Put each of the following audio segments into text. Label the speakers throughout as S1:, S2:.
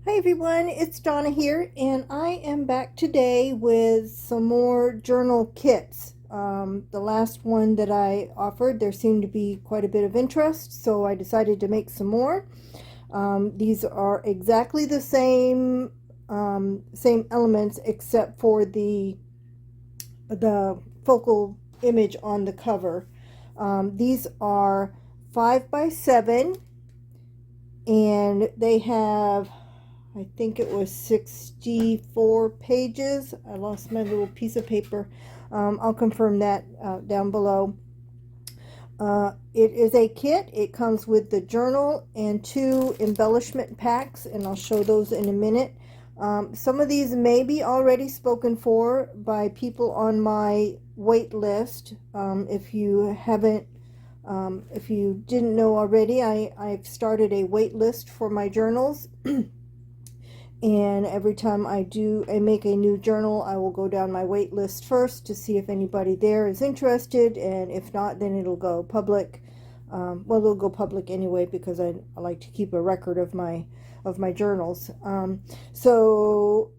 S1: Hi everyone, it's Donna here, and I am back today with some more journal kits. The last one that I offered, there seemed to be quite a bit of interest, so I decided to make some more. These are exactly the same elements except for the focal image on the cover. These are 5 by 7, and they have, I think it was 64 pages. I lost my little piece of paper. I'll confirm that down below. It is a kit. It comes with the journal and 2 embellishment packs, and I'll show those in a minute. Some of these may be already spoken for by people on my wait list. If you haven't, if you didn't know already, I've started a wait list for my journals. And every time I make a new journal, I will go down my wait list first to see if anybody there is interested, and if not, then it'll go public. Well, it'll go public anyway because I like to keep a record of my journals. So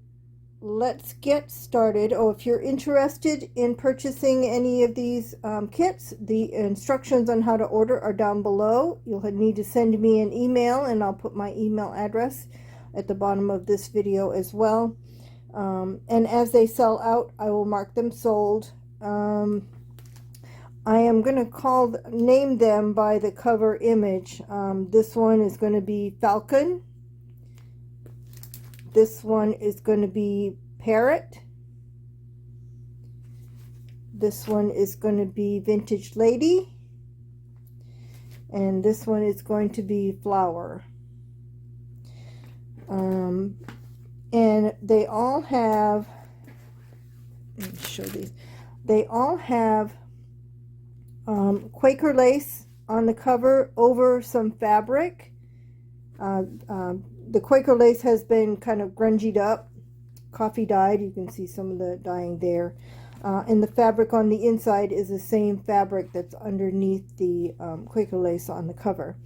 S1: let's get started. Oh, if you're interested in purchasing any of these kits, the instructions on how to order are down below. You'll need to send me an email, and I'll put my email address at the bottom of this video as well. And as they sell out, I will mark them sold. I am going to name them by the cover image. This one is going to be Falcon. This one is going to be Parrot. This one is going to be Vintage Lady. And this one is going to be Flower. And they all have, let me show these, they all have Quaker lace on the cover over some fabric. The Quaker lace has been kind of grungied up, coffee dyed. You can see some of the dyeing there. And the fabric on the inside is the same fabric that's underneath the Quaker lace on the cover.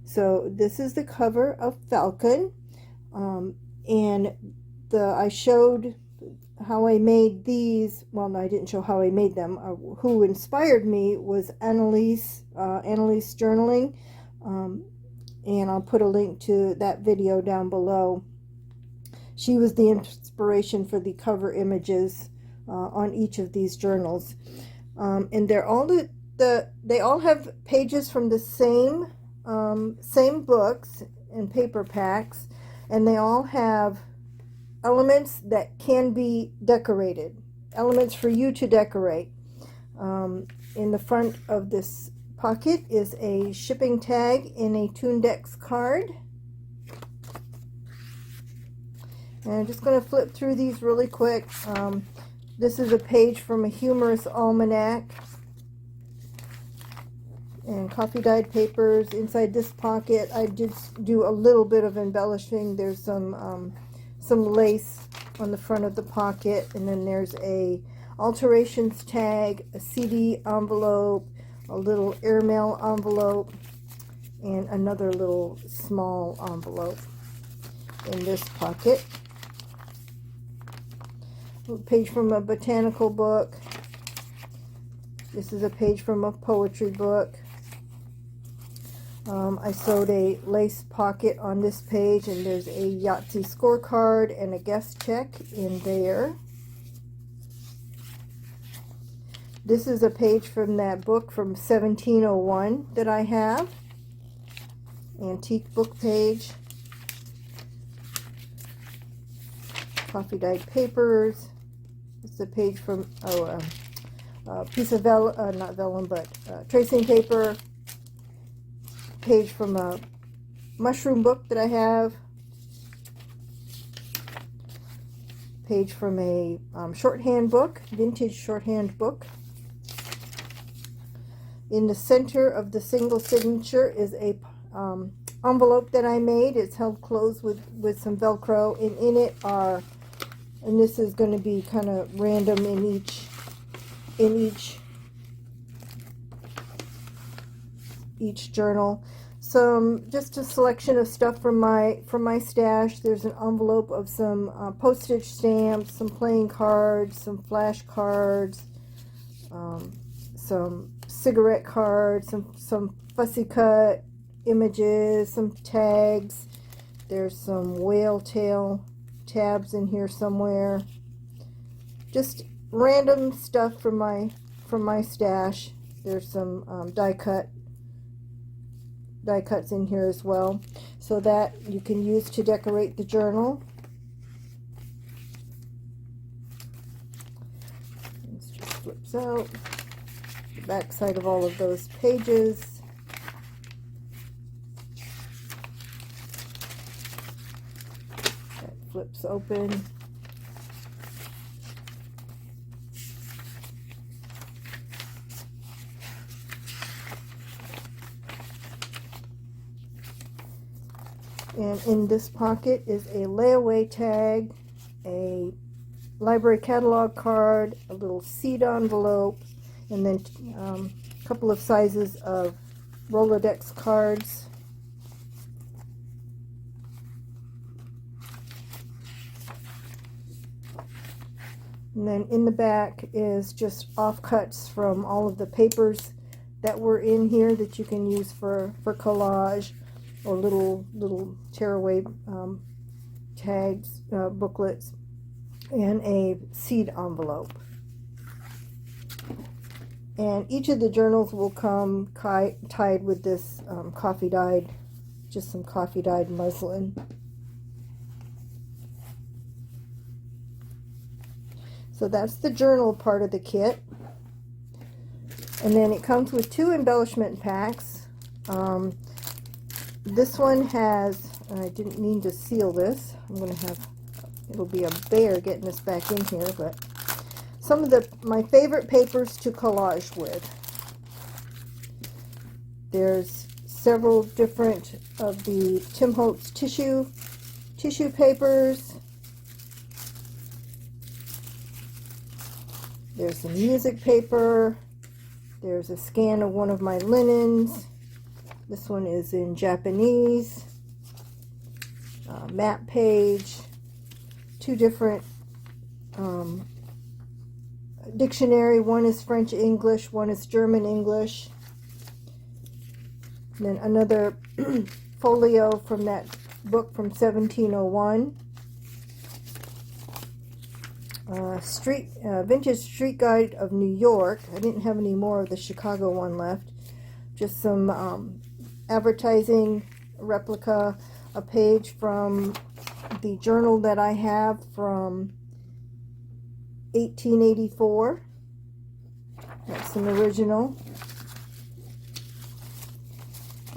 S1: So this is the cover of Falcon. And I showed how I made these. Well, no, I didn't show how I made them. Who inspired me was Annalise Journaling. And I'll put a link to that video down below. She was the inspiration for the cover images on each of these journals. And they're all they all have pages from the same books and paper packs. And they all have elements that can be decorated, elements for you to decorate. In the front of this pocket is a shipping tag in a Tundex card. And I'm just going to flip through these really quick. This is a page from a humorous almanac. And coffee dyed papers. Inside this pocket, I did do a little bit of embellishing. There's some lace on the front of the pocket, and then there's a alterations tag, a CD envelope, a little airmail envelope, and another little small envelope in this pocket. A page from a botanical book. This is a page from a poetry book. I sewed a lace pocket on this page, and there's a Yahtzee scorecard and a guest check in there. This is a page from that book from 1701 that I have. Antique book page. Coffee dyed papers. It's a page from, a piece of not vellum, but tracing paper. Page from a mushroom book that I have. Page from a shorthand book, vintage shorthand book. In the center of the single signature is a envelope that I made. It's held closed with some Velcro, and in it are, and this is going to be kind of random in each journal. just a selection of stuff from my stash. There's an envelope of some postage stamps, some playing cards, some flash cards, some cigarette cards, some fussy cut images, some tags. There's some whale tail tabs in here somewhere. Just random stuff from my stash. There's some die cuts in here as well, so that you can use to decorate the journal. This just flips out the back side of all of those pages. That flips open. And in this pocket is a layaway tag, a library catalog card, a little seed envelope, and then a couple of sizes of Rolodex cards. And then in the back is just offcuts from all of the papers that were in here that you can use for collage, or little tearaway tags, booklets, and a seed envelope. And each of the journals will come tied with this coffee dyed, just some coffee dyed muslin. So that's the journal part of the kit. And then it comes with 2 embellishment packs. This one has, and I didn't mean to seal this, it'll be a bear getting this back in here, but some of my favorite papers to collage with. There's several different of the Tim Holtz tissue papers. There's some music paper. There's a scan of one of my linens. This one is in Japanese. Map page. 2 different dictionary. One is French English, one is German English. And then another folio from that book from 1701. Vintage Street Guide of New York. I didn't have any more of the Chicago one left. Just some advertising replica, a page from the journal that I have from 1884. That's an original.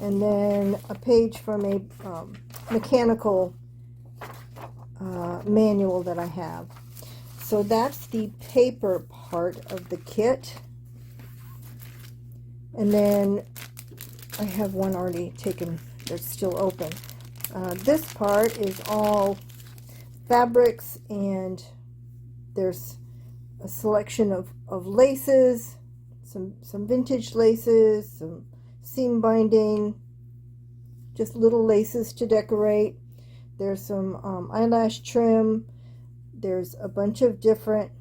S1: And then a page from a mechanical manual that I have. So that's the paper part of the kit. And then I have one already taken that's still open. This part is all fabrics, and there's a selection of laces, some vintage laces, some seam binding, just little laces to decorate. There's some eyelash trim. There's a bunch of different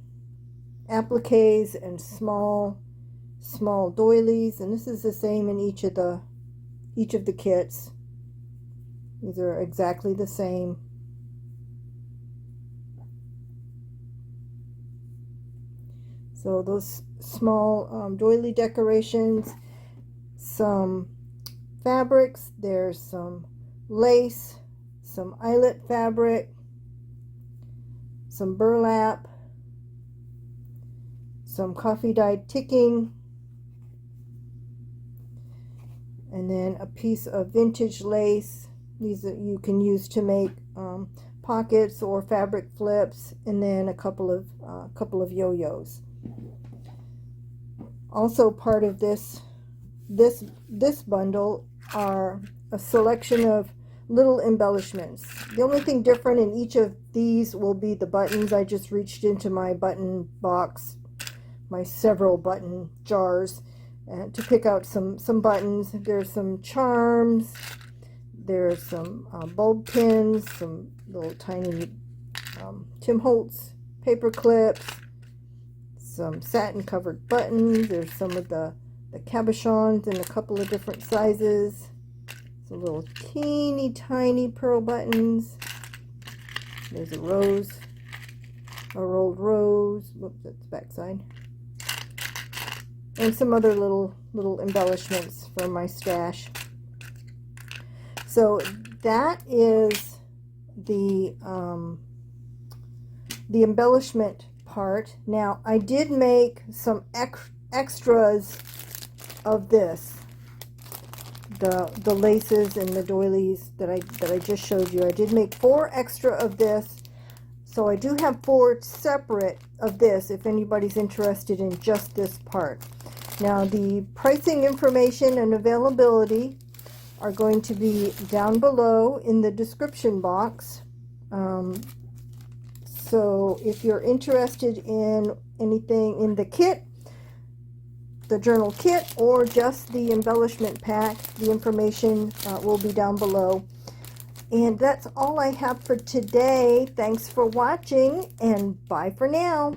S1: appliques and small doilies, and this is the same in each of the kits. These are exactly the same. So those small doily decorations, some fabrics, there's some lace, some eyelet fabric, some burlap, some coffee dyed ticking, and then a piece of vintage lace. These that you can use to make pockets or fabric flips, and then a couple of yo-yos. Also part of this bundle are a selection of little embellishments. The only thing different in each of these will be the buttons. I just reached into my button box, my several button jars, and to pick out some buttons. There's some charms. There's some bulb pins, some little tiny Tim Holtz paper clips, some satin covered buttons. There's some of the cabochons in a couple of different sizes. Some little teeny tiny pearl buttons. There's a rose, a rolled rose. Whoops, that's the back side. And some other little embellishments for my stash. So that is the embellishment part. Now I did make some extras of this, the laces and the doilies that I just showed you. I did make 4 extra of this, so I do have 4 separate of this if anybody's interested in just this part. Now the pricing information and availability are going to be down below in the description box. So if you're interested in anything in the kit, the journal kit, or just the embellishment pack, the information will be down below. And that's all I have for today. Thanks for watching, and bye for now.